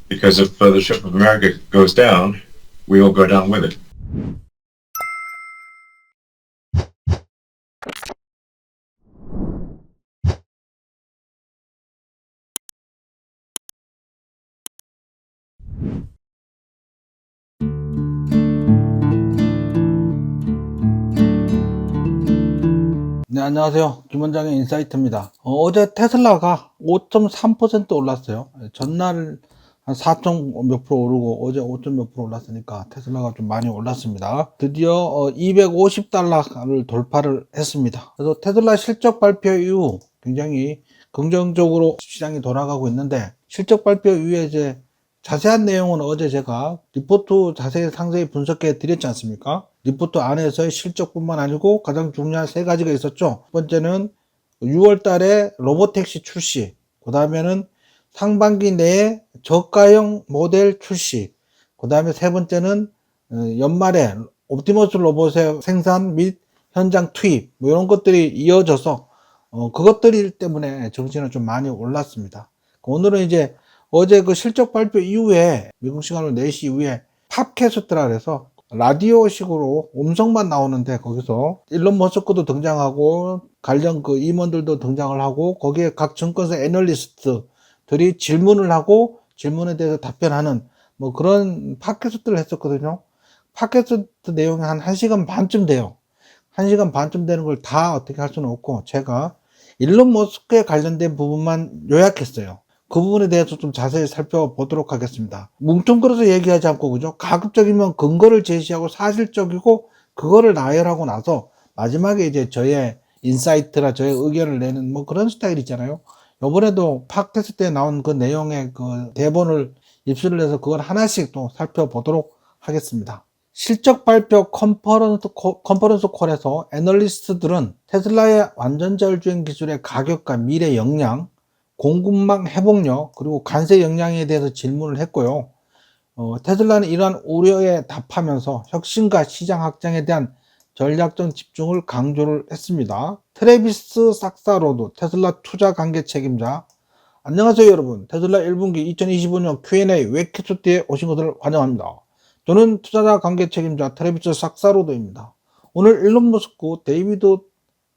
Because if the ship of America goes down, we will go down with it. 네, 안녕하세요. 김원장의 인사이트입니다. 어제 테슬라가 5.3% 올랐어요. 전날 한 4. 몇 프로 오르고 어제 5. 몇 프로 올랐으니까 테슬라가 좀 많이 올랐습니다. 드디어 250달러를 돌파를 했습니다. 그래서 테슬라 실적 발표 이후 굉장히 긍정적으로 시장이 돌아가고 있는데, 실적 발표 이후에 이제 자세한 내용은 어제 제가 리포트 자세히 상세히 분석해 드렸지 않습니까? 리포트 안에서의 실적뿐만 아니고 가장 중요한 3가지가 있었죠. 첫 번째는 6월 달에 로보택시 출시, 그 다음에는 상반기 내에 저가형 모델 출시, 그 다음에 3번째는 연말에 옵티머스 로봇의 생산 및 현장 투입, 뭐 이런 것들이 이어져서 그것들 때문에 정신은 좀 많이 올랐습니다. 오늘은 이제 어제 그 실적 발표 이후에, 미국 시간으로 4시 이후에 팟캐스트라 그래서 라디오식으로 음성만 나오는데, 거기서 일론 머스크도 등장하고 관련 그 임원들도 등장을 하고, 거기에 각 증권사 애널리스트들이 질문을 하고 질문에 대해서 답변하는 뭐 그런 팟캐스트를 했었거든요. 팟캐스트 내용이 한 1시간 반쯤 돼요. 1시간 반쯤 되는 걸 다 어떻게 할 수는 없고, 제가 일론 머스크에 관련된 부분만 요약했어요. 그 부분에 대해서 좀 자세히 살펴보도록 하겠습니다. 뭉뚱그려서 얘기하지 않고, 그죠? 가급적이면 근거를 제시하고 사실적이고 그거를 나열하고 나서 마지막에 이제 저의 인사이트나 저의 의견을 내는 뭐 그런 스타일 있잖아요. 요번에도 팟캐스트 때 나온 그 내용의 그 대본을 입수를 해서 그걸 하나씩 또 살펴보도록 하겠습니다. 실적 발표 컨퍼런스 콜에서 애널리스트들은 테슬라의 완전자율주행 기술의 가격과 미래 역량, 공급망 회복력, 그리고 관세 역량에 대해서 질문을 했고요. 테슬라는 이러한 우려에 답하면서 혁신과 시장 확장에 대한 전략적 집중을 강조를 했습니다. 트래비스 삭사로드 테슬라 투자 관계 책임자, 안녕하세요 여러분. 테슬라 1분기 2025년 Q&A 웹캐스트에 오신 것을 환영합니다. 저는 투자자 관계 책임자 트래비스 삭사로드입니다. 오늘 일론 머스크, 데이비드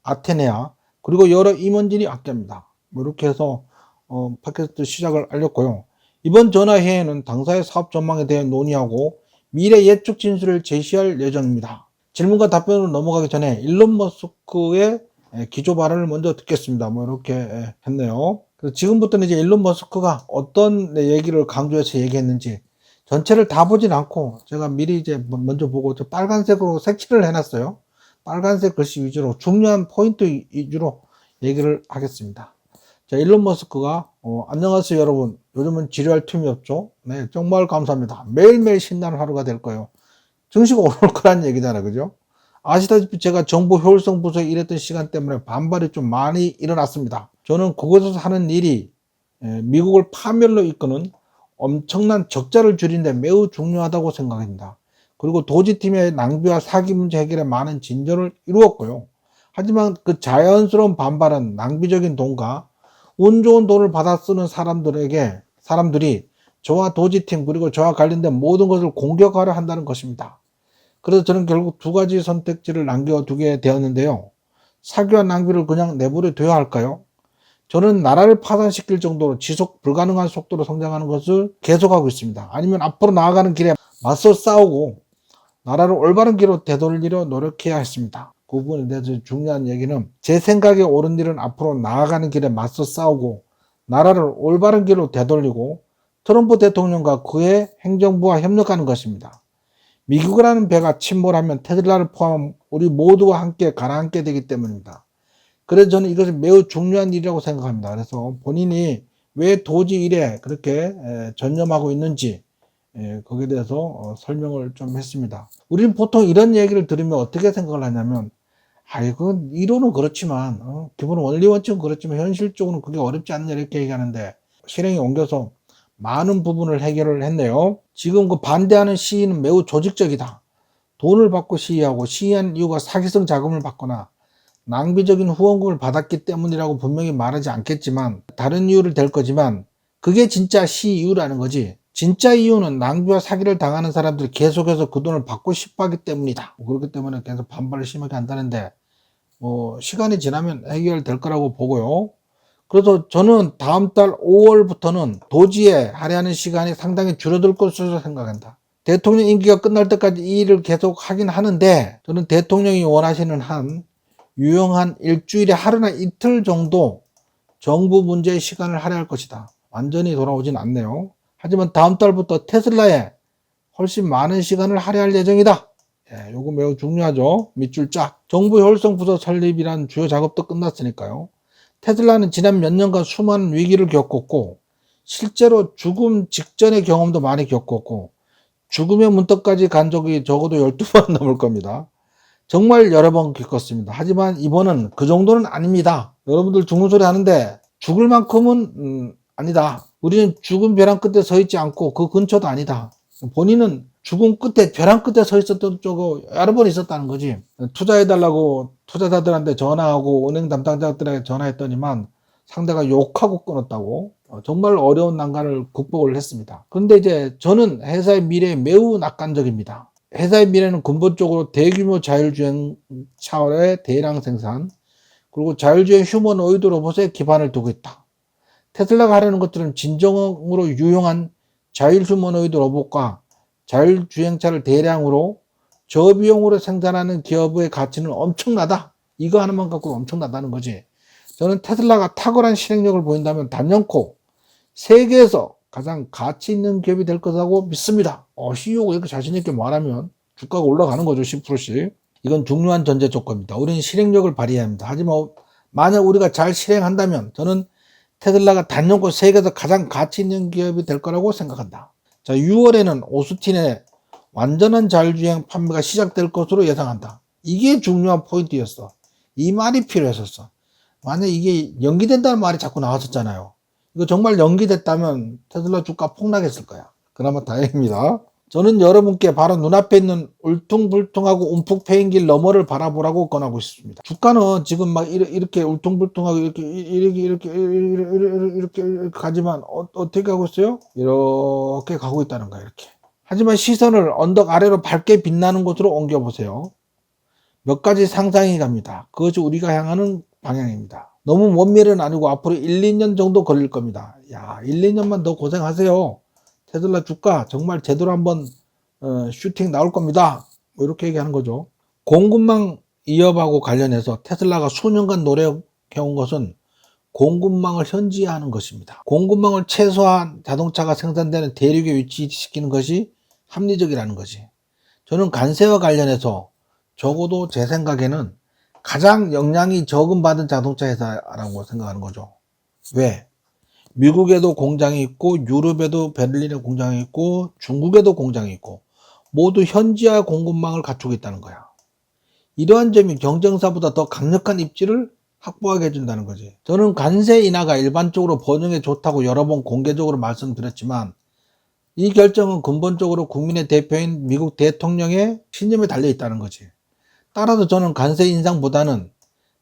아테네아, 그리고 여러 임원진이 함께합니다. 뭐 이렇게 해서 팟캐스트 시작을 알렸고요. 이번 전화회의는 당사의 사업 전망에 대해 논의하고 미래 예측 진술을 제시할 예정입니다. 질문과 답변으로 넘어가기 전에 일론 머스크의 기조 발언을 먼저 듣겠습니다. 뭐 이렇게 했네요. 그래서 지금부터는 이제 일론 머스크가 어떤 얘기를 강조해서 얘기했는지 전체를 다 보진 않고, 제가 미리 이제 먼저 보고 빨간색으로 색칠을 해놨어요. 빨간색 글씨 위주로 중요한 포인트 위주로 얘기를 하겠습니다. 자, 일론 머스크가 안녕하세요 여러분. 요즘은 지루할 틈이 없죠. 네, 정말 감사합니다. 매일매일 신나는 하루가 될 거예요. 증시가 오를 거란 얘기잖아요. 그죠? 아시다시피 제가 정보 효율성 부서에 일했던 시간 때문에 반발이 좀 많이 일어났습니다. 저는 그곳에서 하는 일이 미국을 파멸로 이끄는 엄청난 적자를 줄이는 데 매우 중요하다고 생각합니다. 그리고 도지팀의 낭비와 사기 문제 해결에 많은 진전을 이루었고요. 하지만 그 자연스러운 반발은 낭비적인 돈과 운 좋은 돈을 받아 쓰는 사람들이 저와 도지팀 그리고 저와 관련된 모든 것을 공격하려 한다는 것입니다. 그래서 저는 결국 2가지 선택지를 남겨두게 되었는데요. 사기와 낭비를 그냥 내버려 둬야 할까요? 저는 나라를 파산시킬 정도로 지속 불가능한 속도로 성장하는 것을 계속하고 있습니다. 아니면 앞으로 나아가는 길에 맞서 싸우고 나라를 올바른 길로 되돌리려 노력해야 했습니다. 그 부분에 대해서 중요한 얘기는, 제 생각에 옳은 일은 앞으로 나아가는 길에 맞서 싸우고 나라를 올바른 길로 되돌리고 트럼프 대통령과 그의 행정부와 협력하는 것입니다. 미국이라는 배가 침몰하면 테슬라를 포함한 우리 모두와 함께 가라앉게 되기 때문입니다. 그래서 저는 이것이 매우 중요한 일이라고 생각합니다. 그래서 본인이 왜 도지 일에 그렇게 전념하고 있는지 거기에 대해서 설명을 좀 했습니다. 우리는 보통 이런 얘기를 들으면 어떻게 생각을 하냐면, 이건 이론은 그렇지만 기본 원리 원칙은 그렇지만 현실적으로는 그게 어렵지 않냐 이렇게 얘기하는데, 실행에 옮겨서 많은 부분을 해결을 했네요. 지금 그 반대하는 시위는 매우 조직적이다. 돈을 받고 시위하고, 시위한 이유가 사기성 자금을 받거나 낭비적인 후원금을 받았기 때문이라고 분명히 말하지 않겠지만, 다른 이유를 댈 거지만, 그게 진짜 CU라는 거지. 진짜 이유는 낭비와 사기를 당하는 사람들이 계속해서 그 돈을 받고 싶어 하기 때문이다. 그렇기 때문에 계속 반발을 심하게 한다는데, 시간이 지나면 해결될 거라고 보고요. 그래서 저는 다음 달 5월부터는 도지에 할애하는 시간이 상당히 줄어들 것으로 생각한다. 대통령 임기가 끝날 때까지 이 일을 계속 하긴 하는데, 저는 대통령이 원하시는 한 유용한 일주일에 하루나 이틀 정도 정부 문제의 시간을 할애할 것이다. 완전히 돌아오진 않네요. 하지만 다음 달부터 테슬라에 훨씬 많은 시간을 할애할 예정이다. 예, 요거 매우 중요하죠. 밑줄 쫙. 정부 효율성 부서 설립이란 주요 작업도 끝났으니까요. 테슬라는 지난 몇 년간 수많은 위기를 겪었고, 실제로 죽음 직전의 경험도 많이 겪었고, 죽음의 문턱까지 간 적이 적어도 12번 넘을 겁니다. 정말 여러 번 겪었습니다. 하지만 이번은 그 정도는 아닙니다. 여러분들 죽는 소리 하는데 죽을 만큼은 아니다. 우리는 죽은 벼랑 끝에 서 있지 않고 그 근처도 아니다. 본인은 죽음 끝에 벼랑 끝에 서 있었던 쪽이 여러 번 있었다는 거지. 투자해달라고 투자자들한테 전화하고 은행 담당자들에게 전화했더니만 상대가 욕하고 끊었다고. 정말 어려운 난관을 극복을 했습니다. 그런데 이제 저는 회사의 미래에 매우 낙관적입니다. 회사의 미래는 근본적으로 대규모 자율주행 차의 대량 생산, 그리고 자율주행 휴머노이드 로봇에 기반을 두고 있다. 테슬라가 하려는 것들은 진정으로 유용한 자율 휴머노이드 로봇과 자율주행차를 대량으로 저비용으로 생산하는 기업의 가치는 엄청나다. 이거 하나만 갖고 엄청나다는 거지. 저는 테슬라가 탁월한 실행력을 보인다면 단연코 세계에서 가장 가치 있는 기업이 될 거라고 믿습니다. CEO가 이렇게 자신있게 말하면 주가가 올라가는 거죠. 10%씩. 이건 중요한 전제 조건입니다. 우리는 실행력을 발휘해야 합니다. 하지만 만약 우리가 잘 실행한다면 저는 테슬라가 단연코 세계에서 가장 가치 있는 기업이 될 거라고 생각한다. 자, 6월에는 오스틴의 완전한 자율주행 판매가 시작될 것으로 예상한다. 이게 중요한 포인트였어. 이 말이 필요했었어. 만약 이게 연기된다는 말이 자꾸 나왔었잖아요. 이거 정말 연기됐다면 테슬라 주가 폭락했을 거야. 그나마 다행입니다. 저는 여러분께 바로 눈앞에 있는 울퉁불퉁하고 움푹 패인 길 너머를 바라보라고 권하고 싶습니다. 주가는 지금 막 이렇게 울퉁불퉁하고 이렇게 가지만 어떻게 가고 있어요? 이렇게 가고 있다는 거예요. 이렇게. 하지만 시선을 언덕 아래로 밝게 빛나는 곳으로 옮겨보세요. 몇 가지 상상이 갑니다. 그것이 우리가 향하는 방향입니다. 너무 먼 미래는 아니고 앞으로 1, 2년 정도 걸릴 겁니다. 야, 1, 2년만 더 고생하세요. 테슬라 주가 정말 제대로 한번 슈팅 나올 겁니다. 뭐 이렇게 얘기하는 거죠. 공급망 이업하고 관련해서 테슬라가 수년간 노력해온 것은 공급망을 현지화하는 것입니다. 공급망을 최소한 자동차가 생산되는 대륙에 위치시키는 것이 합리적이라는 것이. 저는 관세와 관련해서 적어도 제 생각에는 가장 영향이 적은 받은 자동차 회사라고 생각하는 거죠. 왜? 미국에도 공장이 있고 유럽에도 베를린에 공장이 있고 중국에도 공장이 있고 모두 현지화 공급망을 갖추고 있다는 거야. 이러한 점이 경쟁사보다 더 강력한 입지를 확보하게 해준다는 거지. 저는 관세 인하가 일반적으로 번영에 좋다고 여러 번 공개적으로 말씀드렸지만 이 결정은 근본적으로 국민의 대표인 미국 대통령의 신념에 달려 있다는 거지. 따라서 저는 관세 인상보다는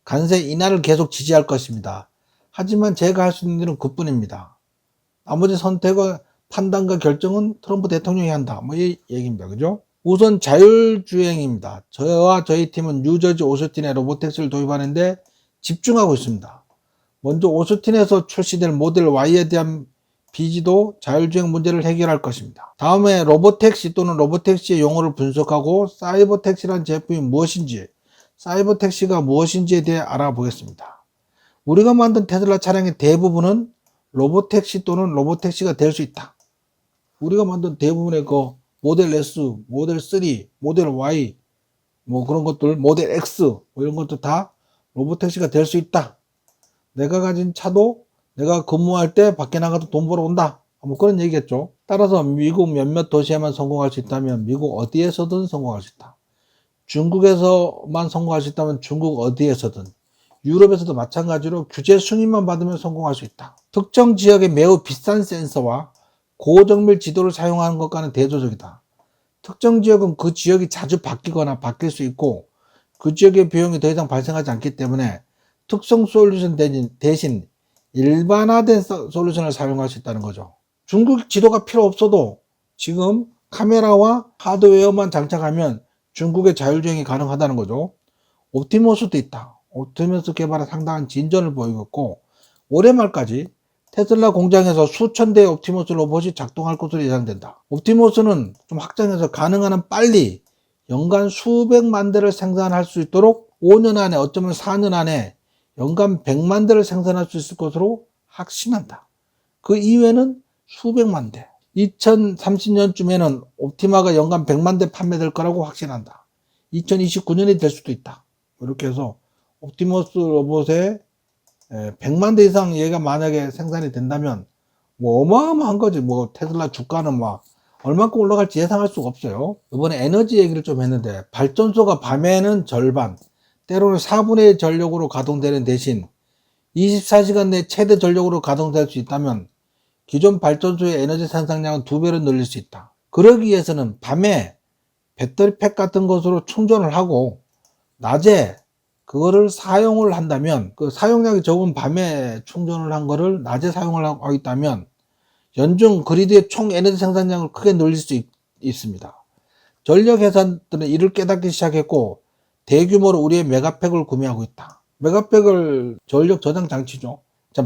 관세 인하를 계속 지지할 것입니다. 하지만 제가 할 수 있는 일은 그뿐입니다. 나머지 선택과 판단과 결정은 트럼프 대통령이 한다. 뭐 이 얘기입니다. 그죠? 우선 자율주행입니다. 저와 저희 팀은 뉴저지 오스틴에 로보택시를 도입하는데 집중하고 있습니다. 먼저 오스틴에서 출시될 모델 Y에 대한 비지도 자율주행 문제를 해결할 것입니다. 다음에 로보택시 또는 로보택시의 용어를 분석하고 사이버택시라는 제품이 무엇인지, 사이버택시가 무엇인지에 대해 알아보겠습니다. 우리가 만든 테슬라 차량의 대부분은 로보택시 또는 로보택시가 될 수 있다. 우리가 만든 대부분의 그 모델 S, 모델 3, 모델 Y, 뭐 그런 것들, 모델 X, 뭐 이런 것도 다 로보택시가 될 수 있다. 내가 가진 차도 내가 근무할 때 밖에 나가도 돈 벌어 온다. 뭐 그런 얘기겠죠. 따라서 미국 몇몇 도시에만 성공할 수 있다면 미국 어디에서든 성공할 수 있다. 중국에서만 성공할 수 있다면 중국 어디에서든, 유럽에서도 마찬가지로 규제 승인만 받으면 성공할 수 있다. 특정 지역에 매우 비싼 센서와 고정밀 지도를 사용하는 것과는 대조적이다. 특정 지역은 그 지역이 자주 바뀌거나 바뀔 수 있고 그 지역의 비용이 더 이상 발생하지 않기 때문에 특성 솔루션 대신 일반화된 솔루션을 사용할 수 있다는 거죠. 중국 지도가 필요 없어도 지금 카메라와 하드웨어만 장착하면 중국의 자율주행이 가능하다는 거죠. 옵티머스도 있다. 옵티머스 개발에 상당한 진전을 보이고 있고, 올해 말까지 테슬라 공장에서 수천 대의 옵티머스 로봇이 작동할 것으로 예상된다. 옵티머스는 좀 확장해서 가능한 한 빨리 연간 수백만 대를 생산할 수 있도록 5년 안에, 어쩌면 4년 안에 연간 100만 대를 생산할 수 있을 것으로 확신한다. 그 이외에는 수백만 대. 2030년쯤에는 옵티마가 연간 100만 대 판매될 거라고 확신한다. 2029년이 될 수도 있다. 이렇게 해서 옵티머스 로봇의 100만 대 이상 얘가 만약에 생산이 된다면 뭐 어마어마한 거지. 뭐 테슬라 주가는 막 얼마큼 올라갈지 예상할 수가 없어요. 이번에 에너지 얘기를 좀 했는데, 발전소가 밤에는 절반, 때로는 4분의 1 전력으로 가동되는 대신 24시간 내 최대 전력으로 가동될 수 있다면 기존 발전소의 에너지 생산량은 2배로 늘릴 수 있다. 그러기 위해서는 밤에 배터리팩 같은 것으로 충전을 하고 낮에 그거를 사용을 한다면, 그 사용량이 적은 밤에 충전을 한 거를 낮에 사용을 하고 있다면 연중 그리드의 총 에너지 생산량을 크게 늘릴 수 있습니다. 전력 회사들은 이를 깨닫기 시작했고 대규모로 우리의 메가팩을 구매하고 있다. 메가팩을 전력 저장 장치죠.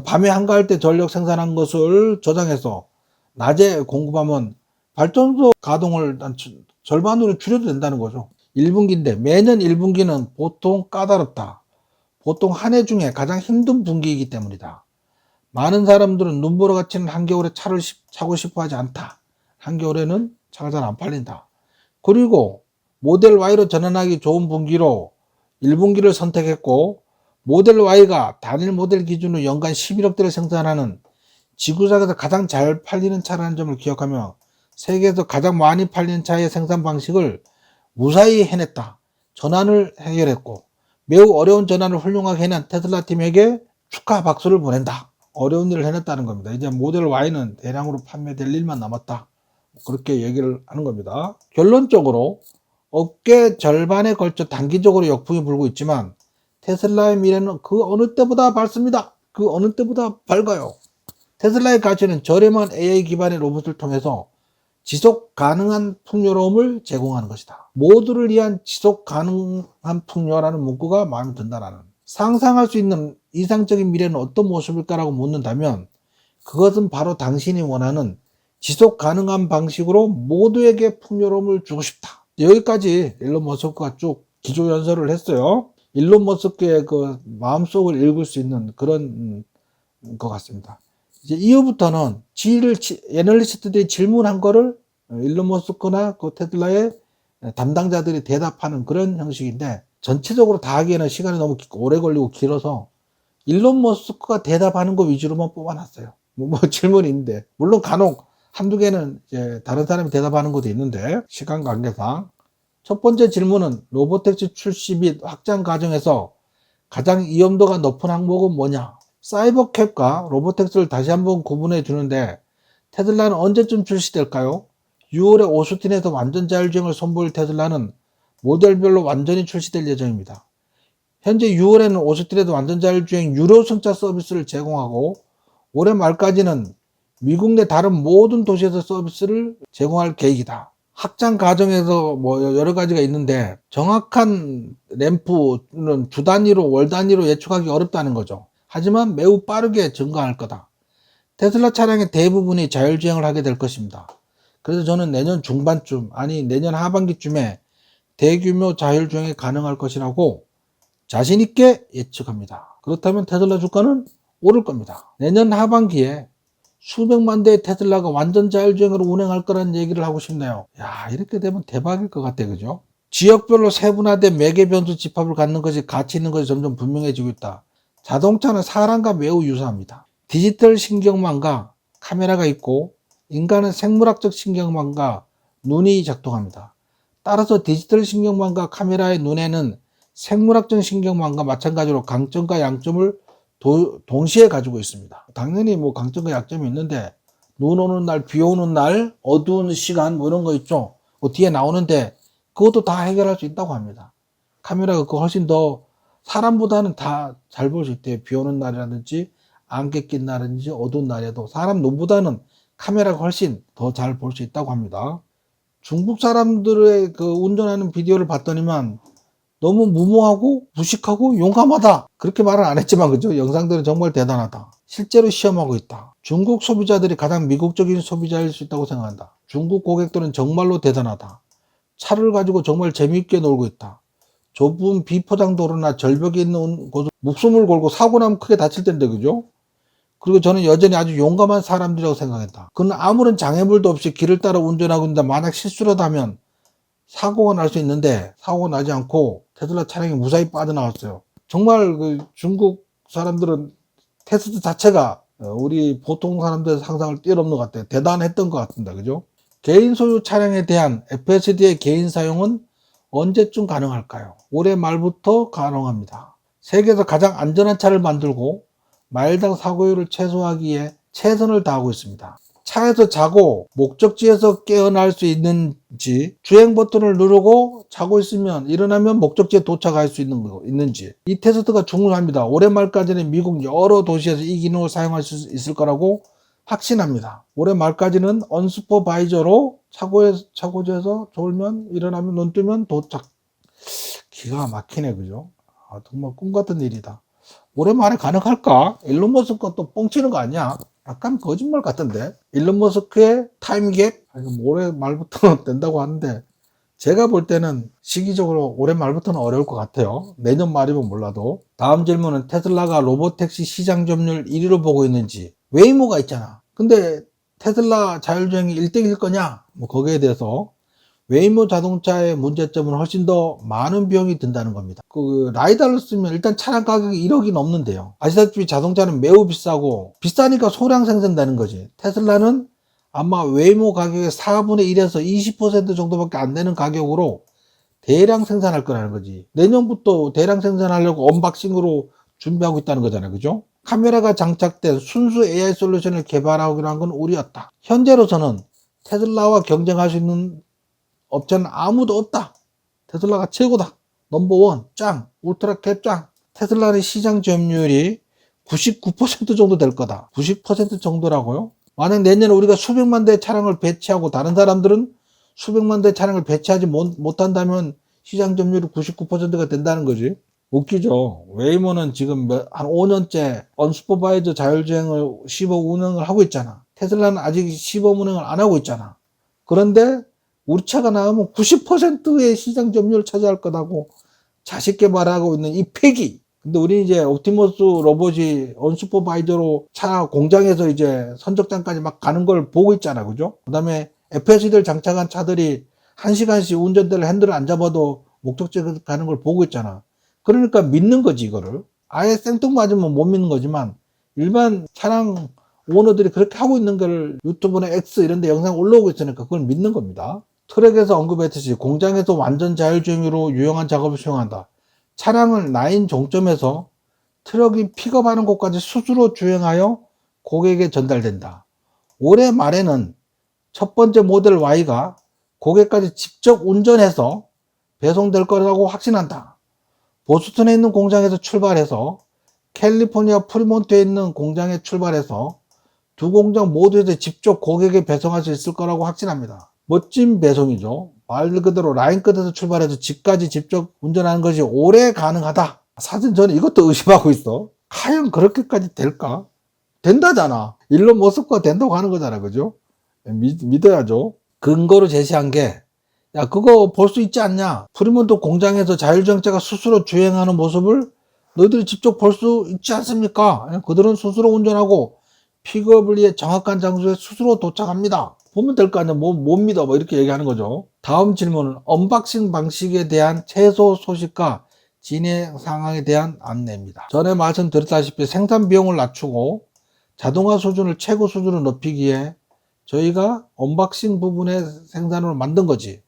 밤에 한가할 때 전력 생산한 것을 저장해서 낮에 공급하면 발전소 가동을 절반으로 줄여도 된다는 거죠. 1분기인데 매년 1분기는 보통 까다롭다. 보통 한 해 중에 가장 힘든 분기이기 때문이다. 많은 사람들은 눈보라 같이는 한겨울에 차를 사고 싶어 하지 않다. 한겨울에는 차가 잘 안 팔린다. 그리고 모델 Y로 전환하기 좋은 분기로 1분기를 선택했고, 모델 Y가 단일 모델 기준으로 연간 11억 대를 생산하는 지구상에서 가장 잘 팔리는 차라는 점을 기억하며 세계에서 가장 많이 팔리는 차의 생산 방식을 무사히 해냈다. 전환을 해결했고 매우 어려운 전환을 훌륭하게 해낸 테슬라 팀에게 축하 박수를 보낸다. 어려운 일을 해냈다는 겁니다. 이제 모델 Y는 대량으로 판매될 일만 남았다. 그렇게 얘기를 하는 겁니다. 결론적으로 업계 절반에 걸쳐 단기적으로 역풍이 불고 있지만 테슬라의 미래는 그 어느 때보다 밝습니다. 그 어느 때보다 밝아요. 테슬라의 가치는 저렴한 AI 기반의 로봇을 통해서 지속 가능한 풍요로움을 제공하는 것이다. 모두를 위한 지속 가능한 풍요라는 문구가 마음에 든다라는. 상상할 수 있는 이상적인 미래는 어떤 모습일까라고 묻는다면 그것은 바로 당신이 원하는 지속 가능한 방식으로 모두에게 풍요로움을 주고 싶다. 여기까지 일론 머스크가 쭉 기조연설을 했어요. 일론 머스크의 그 마음속을 읽을 수 있는 그런 것 같습니다. 이제 이후부터는 애널리스트들이 질문한 거를 일론 머스크나 그 테슬라의 담당자들이 대답하는 그런 형식인데, 전체적으로 다 하기에는 시간이 너무 오래 걸리고 길어서 일론 머스크가 대답하는 거 위주로만 뽑아놨어요. 뭐 질문이 있는데, 물론 간혹 한두 개는 이제 다른 사람이 대답하는 것도 있는데 시간 관계상. 첫 번째 질문은 로보택시 출시 및 확장 과정에서 가장 위험도가 높은 항목은 뭐냐? 사이버캡과 로보택시를 다시 한번 구분해 주는데, 테슬라는 언제쯤 출시될까요? 6월에 오스틴에서 완전 자율주행을 선보일 테슬라는 모델별로 완전히 출시될 예정입니다. 현재 6월에는 오스틴에서 완전 자율주행 유료 승차 서비스를 제공하고 올해 말까지는 미국 내 다른 모든 도시에서 서비스를 제공할 계획이다. 확장 과정에서 뭐 여러 가지가 있는데 정확한 램프는 주 단위로 월 단위로 예측하기 어렵다는 거죠. 하지만 매우 빠르게 증가할 거다. 테슬라 차량의 대부분이 자율주행을 하게 될 것입니다. 그래서 저는 내년 중반쯤, 아니 내년 하반기쯤에 대규모 자율주행이 가능할 것이라고 자신있게 예측합니다. 그렇다면 테슬라 주가는 오를 겁니다. 내년 하반기에 수백만 대의 테슬라가 완전 자율주행으로 운행할 거라는 얘기를 하고 싶네요. 야, 이렇게 되면 대박일 것 같아, 그죠? 지역별로 세분화된 매개 변수 집합을 갖는 것이 가치 있는 것이 점점 분명해지고 있다. 자동차는 사람과 매우 유사합니다. 디지털 신경망과 카메라가 있고 인간은 생물학적 신경망과 눈이 작동합니다. 따라서 디지털 신경망과 카메라의 눈에는 생물학적 신경망과 마찬가지로 강점과 양점을 동시에 가지고 있습니다. 당연히 뭐 강점과 약점이 있는데, 눈 오는 날, 비 오는 날, 어두운 시간 뭐 이런 거 있죠. 뒤에 나오는데 그것도 다 해결할 수 있다고 합니다. 카메라가 그거 훨씬 더 사람보다는 다 잘 볼 수 있대요. 비 오는 날이라든지 안개 낀 날인지 어두운 날에도 사람 눈보다는 카메라가 훨씬 더 잘 볼 수 있다고 합니다. 중국 사람들의 그 운전하는 비디오를 봤더니만 너무 무모하고 무식하고 용감하다 그렇게 말은 안 했지만 그죠? 영상들은 정말 대단하다. 실제로 시험하고 있다. 중국 소비자들이 가장 미국적인 소비자일 수 있다고 생각한다. 중국 고객들은 정말로 대단하다. 차를 가지고 정말 재미있게 놀고 있다. 좁은 비포장 도로나 절벽에 있는 곳을 목숨을 걸고 사고 나면 크게 다칠 텐데 그죠? 그리고 저는 여전히 아주 용감한 사람들이라고 생각했다. 그는 아무런 장애물도 없이 길을 따라 운전하고 있는데 만약 실수라도 하면 사고가 날 수 있는데 사고가 나지 않고 테슬라 차량이 무사히 빠져나왔어요. 정말 그 중국 사람들은 테스트 자체가 우리 보통 사람들의 상상을 뛰어넘는 것 같아요. 대단했던 것 같습니다. 그죠? 개인 소유 차량에 대한 FSD의 개인 사용은 언제쯤 가능할까요? 올해 말부터 가능합니다. 세계에서 가장 안전한 차를 만들고 마일당 사고율을 최소화하기 위해 최선을 다하고 있습니다. 차에서 자고 목적지에서 깨어날 수 있는지, 주행 버튼을 누르고 자고 있으면 일어나면 목적지에 도착할 수 있는지, 이 테스트가 중요합니다. 올해 말까지는 미국 여러 도시에서 이 기능을 사용할 수 있을 거라고 확신합니다. 올해 말까지는 언슈퍼바이저로 차고지에서 졸면 일어나면 눈 뜨면 도착. 기가 막히네 그죠? 정말 꿈 같은 일이다. 올해 말에 가능할까? 일론 머스크가 또 뻥치는 거 아니야? 약간 거짓말 같던데. 일론 머스크의 타임갭 올해 말부터 된다고 하는데 제가 볼 때는 시기적으로 올해 말부터는 어려울 것 같아요. 내년 말이면 몰라도. 다음 질문은 테슬라가 로보택시 시장 점유율 1위로 보고 있는지. 웨이모가 있잖아. 근데 테슬라 자율주행이 1등일 거냐? 뭐 거기에 대해서 웨이모 자동차의 문제점은 훨씬 더 많은 비용이 든다는 겁니다. 그 라이다를 쓰면 일단 차량 가격이 1억이 넘는데요. 아시다시피 자동차는 매우 비싸고 비싸니까 소량 생산되는 거지. 테슬라는 아마 웨이모 가격의 4분의 1에서 20% 정도밖에 안 되는 가격으로 대량 생산할 거라는 거지. 내년부터 대량 생산하려고 언박싱으로 준비하고 있다는 거잖아요. 그죠? 카메라가 장착된 순수 AI 솔루션을 개발하기로 한 건 우리였다. 현재로서는 테슬라와 경쟁할 수 있는 업체는 아무도 없다. 테슬라가 최고다. 넘버원 짱. 울트라캡 짱. 테슬라의 시장 점유율이 99% 정도 될 거다. 90% 정도라고요? 만약 내년에 우리가 수백만 대의 차량을 배치하고 다른 사람들은 수백만 대의 차량을 배치하지 못한다면 시장 점유율이 99%가 된다는 거지. 웃기죠. 웨이모는 지금 한 5년째 언슈퍼바이저 자율주행을 시범 운행을 하고 있잖아. 테슬라는 아직 시범 운행을 안 하고 있잖아. 그런데 우리 차가 나오면 90%의 시장 점유율을 차지할 거라고 자신있게 말하고 있는 이 패기. 근데 우리 이제 옵티머스 로봇이 언슈퍼바이저로 차 공장에서 이제 선적장까지 막 가는 걸 보고 있잖아. 그죠? 그 다음에 FSD를 장착한 차들이 1시간씩 운전대를 핸들을 안 잡아도 목적지에 가는 걸 보고 있잖아. 그러니까 믿는 거지, 이거를. 아예 생뚱맞으면 못 믿는 거지만 일반 차량 오너들이 그렇게 하고 있는 걸 유튜브나 X 이런 데 영상 올라오고 있으니까 그걸 믿는 겁니다. 트랙에서 언급했듯이 공장에서 완전 자율주행으로 유용한 작업을 수행한다. 차량을 라인 종점에서 트럭이 픽업하는 곳까지 스스로 주행하여 고객에게 전달된다. 올해 말에는 첫 번째 모델 Y가 고객까지 직접 운전해서 배송될 거라고 확신한다. 보스턴에 있는 공장에서 출발해서 캘리포니아 프리몬트에 있는 공장에 출발해서 두 공장 모두에서 직접 고객에게 배송할 수 있을 거라고 확신합니다. 멋진 배송이죠. 말 그대로 라인 끝에서 출발해서 집까지 직접 운전하는 것이 오래 가능하다. 사실 저는 이것도 의심하고 있어. 과연 그렇게까지 될까? 된다잖아. 일론 머스크가 된다고 하는 거잖아. 그죠? 믿어야죠. 근거로 제시한 게, 야, 그거 볼 수 있지 않냐? 프리몬트 공장에서 자율주행차가 스스로 주행하는 모습을 너희들이 직접 볼 수 있지 않습니까? 그들은 스스로 운전하고 픽업을 위해 정확한 장소에 스스로 도착합니다. 보면 될 거 아니야. 못 믿어. 뭐 이렇게 얘기하는 거죠. 다음 질문은 언박싱 방식에 대한 최소 소식과 진행 상황에 대한 안내입니다. 전에 말씀드렸다시피 생산 비용을 낮추고 자동화 수준을 최고 수준으로 높이기 위해 저희가 언박싱 부분의 생산으로 만든 거지.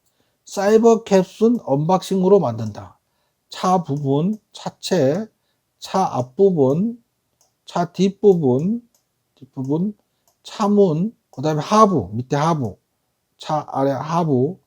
사이버 캡슐 언박싱으로 만든다. 차 부분, 차체, 차 앞부분, 차 뒷부분, 차문, 그 다음에 하부, 밑에 하부, 차 아래 하부,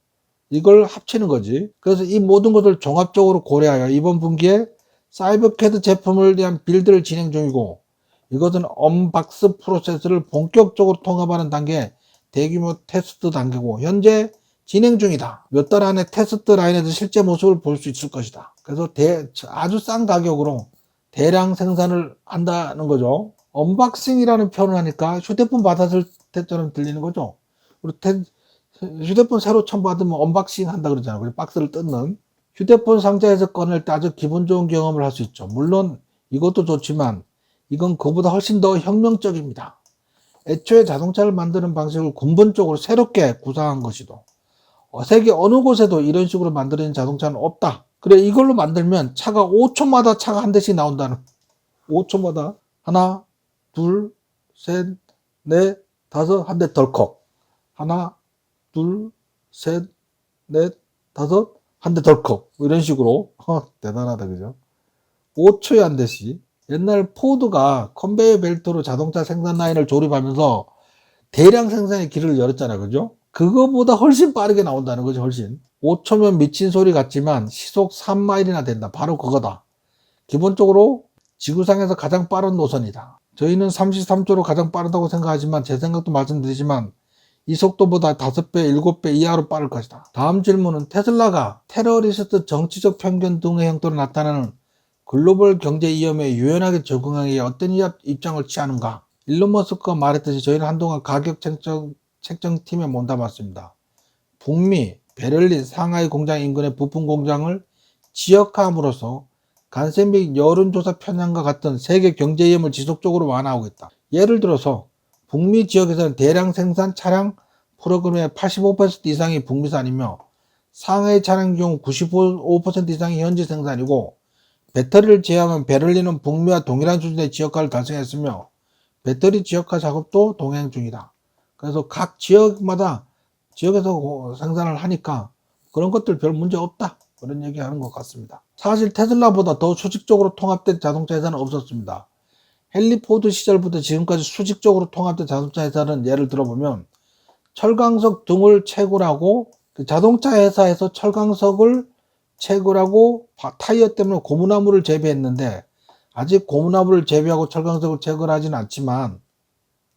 이걸 합치는 거지. 그래서 이 모든 것을 종합적으로 고려하여 이번 분기에 사이버캐드 제품을 대한 빌드를 진행 중이고 이것은 언박스 프로세스를 본격적으로 통합하는 단계 대규모 테스트 단계고 현재 진행 중이다. 몇 달 안에 테스트 라인에서 실제 모습을 볼 수 있을 것이다. 그래서 아주 싼 가격으로 대량 생산을 한다는 거죠. 언박싱이라는 표현을 하니까 휴대폰 받았을 때처럼 들리는 거죠. 우리 휴대폰 새로 처음 받으면 언박싱 한다 그러잖아요. 박스를 뜯는. 휴대폰 상자에서 꺼낼 때 아주 기분 좋은 경험을 할 수 있죠. 물론 이것도 좋지만 이건 그보다 훨씬 더 혁명적입니다. 애초에 자동차를 만드는 방식을 근본적으로 새롭게 구상한 것이도 세계 어느 곳에도 이런 식으로 만들어진 자동차는 없다. 그래 이걸로 만들면 차가 5초마다 차가 한 대씩 나온다는 5초마다 하나 둘 셋 넷 다섯 한 대 덜컥 하나 둘 셋 넷 다섯 한 대 덜컥 이런 식으로 대단하다 그죠? 5초에 한 대씩. 옛날 포드가 컨베이어 벨트로 자동차 생산 라인을 조립하면서 대량 생산의 길을 열었잖아요. 그죠? 그거보다 훨씬 빠르게 나온다는 거죠. 훨씬. 5초면 미친 소리 같지만 시속 3마일이나 된다. 바로 그거다. 기본적으로 지구상에서 가장 빠른 노선이다. 저희는 33초로 가장 빠르다고 생각하지만 제 생각도 말씀드리지만 이 속도보다 5배, 7배 이하로 빠를 것이다. 다음 질문은 테슬라가 테러리스트, 정치적 편견 등의 형태로 나타나는 글로벌 경제 위험에 유연하게 적응하기 위해 어떤 입장을 취하는가? 일론 머스크가 말했듯이 저희는 한동안 가격 책정팀에 몸담았습니다. 북미, 베를린, 상하이 공장 인근의 부품 공장을 지역화함으로써 간세 및 여론조사 편향과 같은 세계 경제 위험을 지속적으로 완화하고 있다. 예를 들어서 북미 지역에서는 대량 생산 차량 프로그램의 85% 이상이 북미산이며 상하이 차량 경우 95% 이상이 현지 생산이고 배터리를 제외하면 베를린은 북미와 동일한 수준의 지역화를 달성했으며 배터리 지역화 작업도 동행 중이다. 그래서 각 지역마다 지역에서 생산을 하니까 그런 것들 별 문제 없다. 그런 얘기 하는 것 같습니다. 사실 테슬라보다 더 수직적으로 통합된 자동차 회사는 없었습니다. 헨리 포드 시절부터 지금까지 수직적으로 통합된 자동차 회사는 예를 들어보면 철강석 등을 채굴하고 자동차 회사에서 철강석을 채굴하고 타이어 때문에 고무나무를 재배했는데 아직 고무나무를 재배하고 철강석을 채굴하지는 않지만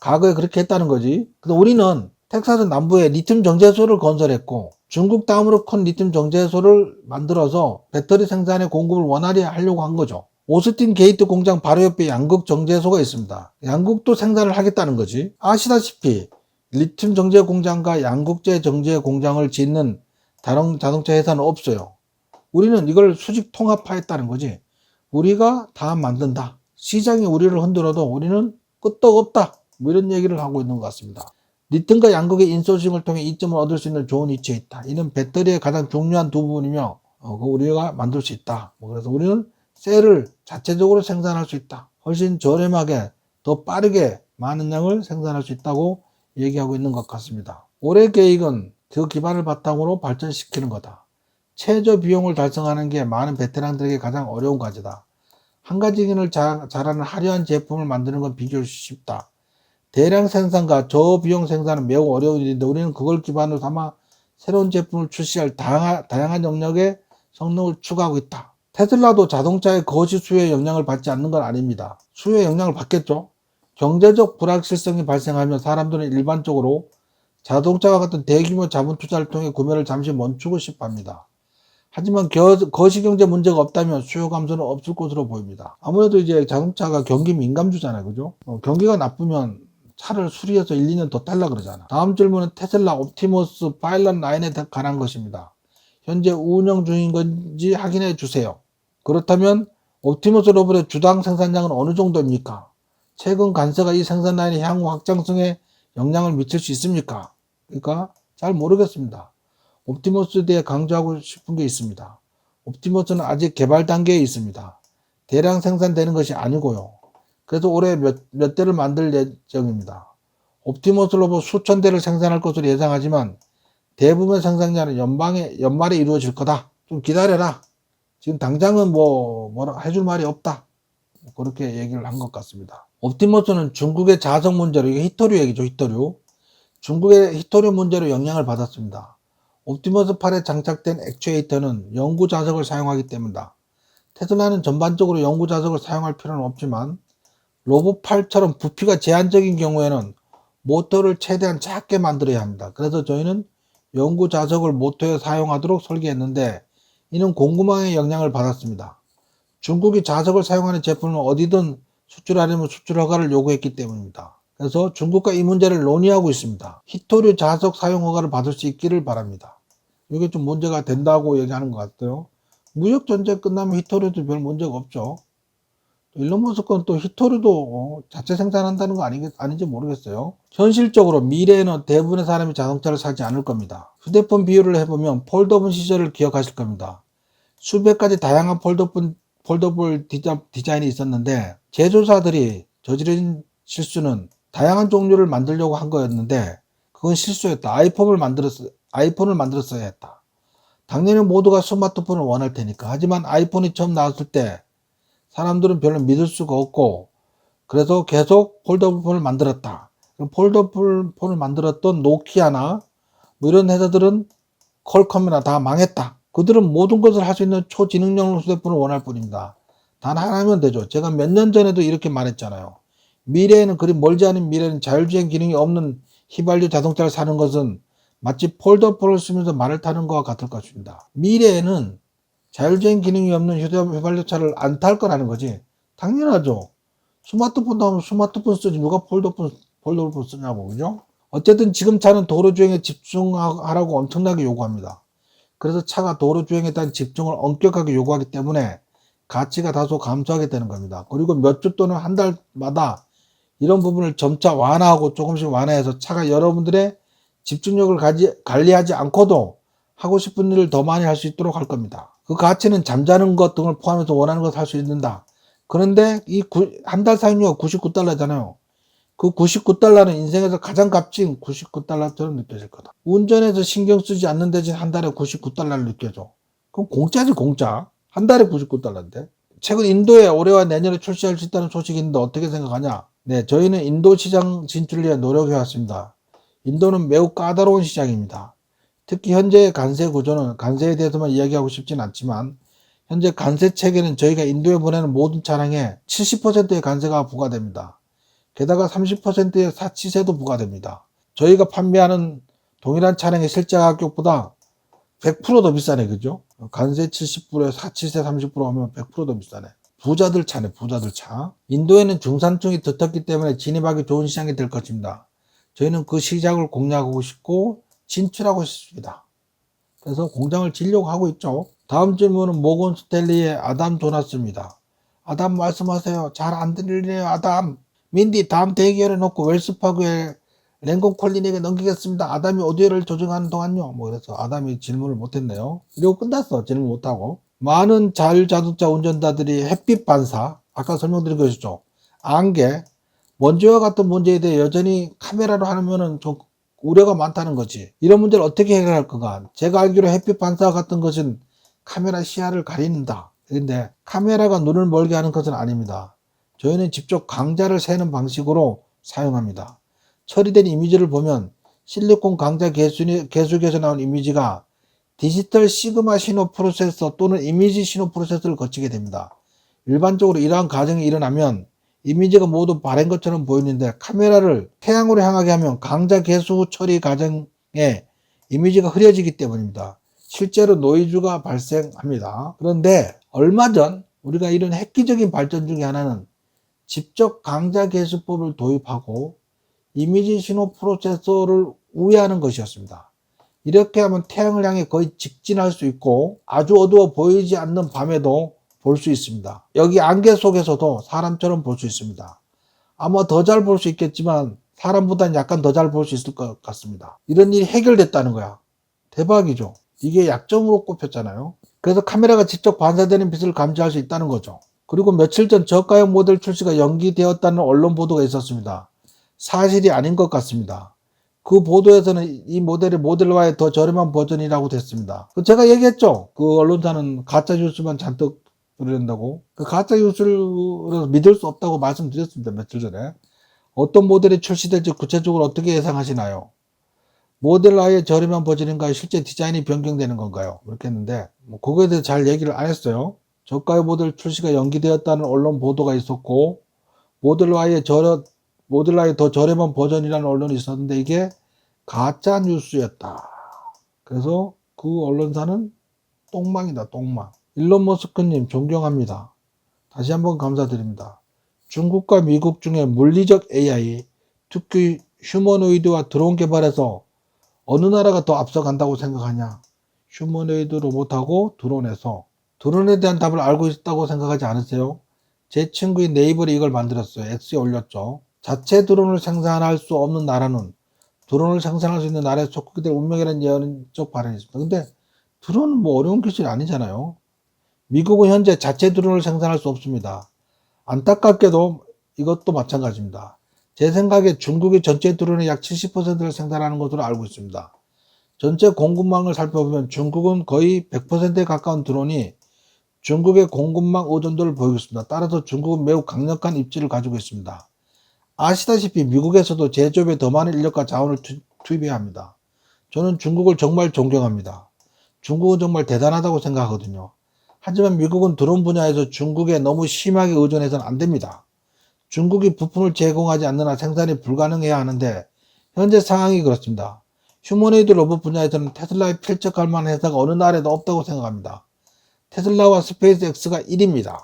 과거에 그렇게 했다는 거지. 근데 우리는 텍사스 남부에 리튬 정제소를 건설했고 중국 다음으로 큰 리튬 정제소를 만들어서 배터리 생산의 공급을 원활히 하려고 한 거죠. 오스틴 게이트 공장 바로 옆에 양극 정제소가 있습니다. 양극도 생산을 하겠다는 거지. 아시다시피 리튬 정제 공장과 양극재 정제 공장을 짓는 다른 자동차 회사는 없어요. 우리는 이걸 수직 통합화했다는 거지. 우리가 다 만든다. 시장이 우리를 흔들어도 우리는 끄떡없다. 뭐 이런 얘기를 하고 있는 것 같습니다. 리튬과 양극의 인소싱을 통해 이점을 얻을 수 있는 좋은 위치에 있다. 이는 배터리의 가장 중요한 두 부분이며 우리가 만들 수 있다. 그래서 우리는 셀을 자체적으로 생산할 수 있다. 훨씬 저렴하게 더 빠르게 많은 양을 생산할 수 있다고 얘기하고 있는 것 같습니다. 올해 계획은 그 기반을 바탕으로 발전시키는 거다. 최저 비용을 달성하는 게 많은 베테랑들에게 가장 어려운 과제다. 한 가지 기능을 잘하는 화려한 제품을 만드는 건 비교적 쉽다. 대량 생산과 저비용 생산은 매우 어려운 일인데 우리는 그걸 기반으로 삼아 새로운 제품을 출시할 다양한 영역의 성능을 추구하고 있다. 테슬라도 자동차의 거시 수요에 영향을 받지 않는 건 아닙니다. 수요에 영향을 받겠죠. 경제적 불확실성이 발생하면 사람들은 일반적으로 자동차와 같은 대규모 자본 투자를 통해 구매를 잠시 멈추고 싶어 합니다. 하지만 거시경제 문제가 없다면 수요 감소는 없을 것으로 보입니다. 아무래도 이제 자동차가 경기 민감주잖아요. 그죠? 경기가 나쁘면 차를 수리해서 1, 2년 더 탈라 그러잖아. 다음 질문은 테슬라 옵티머스 파일럿 라인에 관한 것입니다. 현재 운영 중인 건지 확인해 주세요. 그렇다면 옵티머스 로봇의 주당 생산량은 어느 정도입니까? 최근 관세가 이 생산 라인의 향후 확장성에 영향을 미칠 수 있습니까? 그러니까 잘 모르겠습니다. 옵티머스에 대해 강조하고 싶은 게 있습니다. 옵티머스는 아직 개발 단계에 있습니다. 대량 생산되는 것이 아니고요. 그래서 올해 몇 대를 만들 예정입니다. 옵티머스 로봇 수천 대를 생산할 것으로 예상하지만 대부분의 생산량은 연말에 이루어질 거다. 좀 기다려라. 지금 당장은 뭐라 해줄 말이 없다. 그렇게 얘기를 한 것 같습니다. 옵티머스는 중국의 자석 문제로, 이게 히토류 얘기죠, 히토류. 중국의 히토류 문제로 영향을 받았습니다. 옵티머스 8에 장착된 액추에이터는 영구 자석을 사용하기 때문이다. 테슬라는 전반적으로 영구 자석을 사용할 필요는 없지만 로봇팔처럼 부피가 제한적인 경우에는 모터를 최대한 작게 만들어야 합니다. 그래서 저희는 연구 자석을 모터에 사용하도록 설계했는데 이는 공급망의 영향을 받았습니다. 중국이 자석을 사용하는 제품을 어디든 수출하려면 수출 허가를 요구했기 때문입니다. 그래서 중국과 이 문제를 논의하고 있습니다. 히토류 자석 사용 허가를 받을 수 있기를 바랍니다. 이게 좀 문제가 된다고 얘기하는 것 같아요. 무역 전쟁 끝나면 히토류도 별 문제가 없죠. 일론 머스크는 또 히토류도 자체 생산한다는 거 아닌지 모르겠어요. 현실적으로 미래에는 대부분의 사람이 자동차를 사지 않을 겁니다. 휴대폰 비유를 해보면 폴더폰 시절을 기억하실 겁니다. 수백 가지 다양한 폴더블 디자인이 있었는데 제조사들이 저지른 실수는 다양한 종류를 만들려고 한 거였는데 그건 실수였다. 아이폰을 만들었어야 했다. 당연히 모두가 스마트폰을 원할 테니까. 하지만 아이폰이 처음 나왔을 때 사람들은 별로 믿을 수가 없고 그래서 계속 폴더블폰을 만들었다. 폴더블폰을 만들었던 노키아나 뭐 이런 회사들은 퀄컴이나 다 망했다. 그들은 모든 것을 할 수 있는 초지능용 휴대폰을 원할 뿐입니다. 단 하나면 되죠. 제가 몇 년 전에도 이렇게 말했잖아요. 미래에는 그리 멀지 않은 미래는 자율주행 기능이 없는 휘발유 자동차를 사는 것은 마치 폴더폰을 쓰면서 말을 타는 것과 같을 것입니다. 미래에는 자율주행 기능이 없는 휘발유차를 안 탈 거라는 거지. 당연하죠. 스마트폰도 하면 스마트폰 쓰지 누가 폴더폰 쓰냐고, 그죠? 어쨌든 지금 차는 도로주행에 집중하라고 엄청나게 요구합니다. 그래서 차가 도로주행에 대한 집중을 엄격하게 요구하기 때문에 가치가 다소 감소하게 되는 겁니다. 그리고 몇 주 또는 한 달마다 이런 부분을 점차 완화하고 조금씩 완화해서 차가 여러분들의 집중력을 관리하지 않고도 하고 싶은 일을 더 많이 할 수 있도록 할 겁니다. 그 가치는 잠자는 것 등을 포함해서 원하는 것을 할 수 있는다. 그런데 이 한 달 사용료가 $99잖아요. 그 $99는 인생에서 가장 값진 $99처럼 느껴질 거다. 운전해서 신경 쓰지 않는 대신 한 달에 $99를 느껴져. 그럼 공짜지, 공짜. 한 달에 $99인데. 최근 인도에 올해와 내년에 출시할 수 있다는 소식이 있는데 어떻게 생각하냐? 네, 저희는 인도 시장 진출을 위해 노력해왔습니다. 인도는 매우 까다로운 시장입니다. 특히 현재의 관세 구조는 관세에 대해서만 이야기하고 싶진 않지만 현재 관세 체계는 저희가 인도에 보내는 모든 차량에 70%의 관세가 부과됩니다. 게다가 30%의 사치세도 부과됩니다. 저희가 판매하는 동일한 차량의 실제 가격보다 100%더 비싸네, 그죠? 관세 70%에 사치세 30% 하면 100%더 비싸네. 부자들 차네, 부자들 차. 인도에는 중산층이 두텁기 때문에 진입하기 좋은 시장이 될 것입니다. 저희는 그 시장을 공략하고 싶고 진출하고 싶습니다. 그래서 공장을 지려고 하고 있죠. 다음 질문은 모건 스탠리의 아담 조나스입니다. 아담 말씀하세요. 잘 안 들리네요, 아담. 민디 다음 대기열에 놓고 웰스파그의 랭건 콜린에게 넘기겠습니다. 아담이 오디오를 조정하는 동안요. 뭐 그래서 아담이 질문을 못했네요. 이러고 끝났어. 질문 못하고. 많은 자율자동차 운전자들이 햇빛 반사, 아까 설명드린 것이죠. 안개, 먼지와 같은 문제에 대해 여전히 카메라로 하면은 좀 우려가 많다는 거지. 이런 문제를 어떻게 해결할 건가? 제가 알기로 햇빛 반사 같은 것은 카메라 시야를 가린다. 그런데 카메라가 눈을 멀게 하는 것은 아닙니다. 저희는 직접 강자를 세는 방식으로 사용합니다. 처리된 이미지를 보면 실리콘 강자 계수기에서 나온 이미지가 디지털 시그마 신호 프로세서 또는 이미지 신호 프로세서를 거치게 됩니다. 일반적으로 이러한 과정이 일어나면 이미지가 모두 바랜 것처럼 보이는데 카메라를 태양으로 향하게 하면 강자 계수 처리 과정에 이미지가 흐려지기 때문입니다. 실제로 노이즈가 발생합니다. 그런데 얼마 전 우리가 이런 획기적인 발전 중에 하나는 직접 강자 계수법을 도입하고 이미지 신호 프로세서를 우회하는 것이었습니다. 이렇게 하면 태양을 향해 거의 직진할 수 있고 아주 어두워 보이지 않는 밤에도 볼 수 있습니다. 여기 안개 속에서도 사람처럼 볼 수 있습니다. 아마 더 잘 볼 수 있겠지만 사람보다는 약간 더 잘 볼 수 있을 것 같습니다. 이런 일이 해결됐다는 거야. 대박이죠. 이게 약점으로 꼽혔잖아요. 그래서 카메라가 직접 반사되는 빛을 감지할 수 있다는 거죠. 그리고 며칠 전 저가형 모델 출시가 연기되었다는 언론 보도가 있었습니다. 사실이 아닌 것 같습니다. 그 보도에서는 이 모델이 모델Y의 더 저렴한 버전이라고 됐습니다. 제가 얘기했죠. 그 언론사는 가짜 뉴스만 잔뜩 뿌린다고. 그 가짜 뉴스를 믿을 수 없다고 말씀드렸습니다. 며칠 전에. 어떤 모델이 출시될지 구체적으로 어떻게 예상하시나요? 모델Y의 저렴한 버전인가요? 실제 디자인이 변경되는 건가요? 이렇게 했는데 그거에 대해서 잘 얘기를 안 했어요. 저가의 모델 출시가 연기되었다는 언론 보도가 있었고 모델Y의 더 저렴한 버전이라는 언론이 있었는데 이게 가짜 뉴스였다. 그래서 그 언론사는 똥망이다, 똥망. 일론 머스크님 존경합니다. 다시 한번 감사드립니다. 중국과 미국 중에 물리적 AI, 특히 휴머노이드와 드론 개발에서 어느 나라가 더 앞서간다고 생각하냐? 휴머노이드 로봇하고 드론에서 드론에 대한 답을 알고 있다고 생각하지 않으세요? 제 친구인 네이버이 이걸 만들었어요. X에 올렸죠. 자체 드론을 생산할 수 없는 나라는 드론을 생산할 수 있는 나라에 속하게 될 운명이라는 예언적 발언이 있습니다. 근데 드론은 뭐 어려운 기술이 아니잖아요. 미국은 현재 자체 드론을 생산할 수 없습니다. 안타깝게도 이것도 마찬가지입니다. 제 생각에 중국이 전체 드론의 약 70%를 생산하는 것으로 알고 있습니다. 전체 공급망을 살펴보면 중국은 거의 100%에 가까운 드론이 중국의 공급망 의존도를 보이고 있습니다. 따라서 중국은 매우 강력한 입지를 가지고 있습니다. 아시다시피 미국에서도 제조업에 더 많은 인력과 자원을 투입해야 합니다. 저는 중국을 정말 존경합니다. 중국은 정말 대단하다고 생각하거든요. 하지만 미국은 드론 분야에서 중국에 너무 심하게 의존해서는 안 됩니다. 중국이 부품을 제공하지 않는 한 생산이 불가능해야 하는데 현재 상황이 그렇습니다. 휴머노이드 로봇 분야에서는 테슬라에 필적할 만한 회사가 어느 나라에도 없다고 생각합니다. 테슬라와 스페이스X가 1위입니다.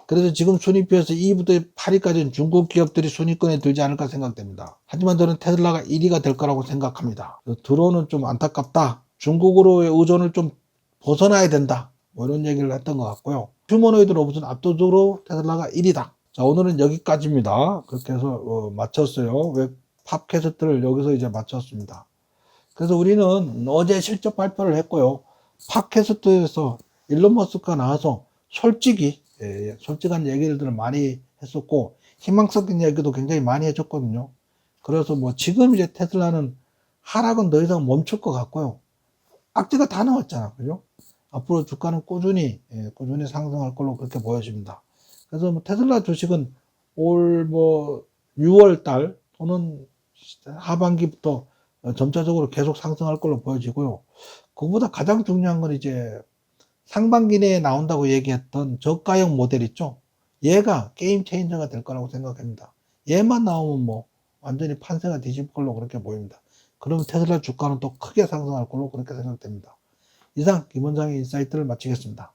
그래서 지금 순위표에서 2위부터 8위까지는 중국 기업들이 순위권에 들지 않을까 생각됩니다. 하지만 저는 테슬라가 1위가 될 거라고 생각합니다. 드론은 좀 안타깝다. 중국으로의 의존을 좀 벗어나야 된다. 뭐 이런 얘기를 했던 것 같고요. 휴머노이드 로봇은 압도적으로 테슬라가 1위다. 자, 오늘은 여기까지입니다. 그렇게 해서 마쳤어요. 팝캐스트를 여기서 이제 마쳤습니다. 그래서 우리는 어제 실적 발표를 했고요. 팟캐스트에서 일론 머스크가 나와서 솔직히 솔직한 얘기들을 많이 했었고 희망적인 얘기도 굉장히 많이 해줬거든요. 그래서 뭐 지금 이제 테슬라는 하락은 더 이상 멈출 것 같고요. 악재가 다 나왔잖아, 그죠? 앞으로 주가는 꾸준히 상승할 걸로 그렇게 보여집니다. 그래서 뭐 테슬라 주식은 올 뭐 6월 달 또는 하반기부터 점차적으로 계속 상승할 걸로 보여지고요. 그보다 가장 중요한 건 이제 상반기 내에 나온다고 얘기했던 저가형 모델 있죠? 얘가 게임 체인저가 될 거라고 생각합니다. 얘만 나오면 뭐 완전히 판세가 뒤집을 걸로 그렇게 보입니다. 그러면 테슬라 주가는 또 크게 상승할 걸로 그렇게 생각됩니다. 이상 김원장의 인사이트를 마치겠습니다.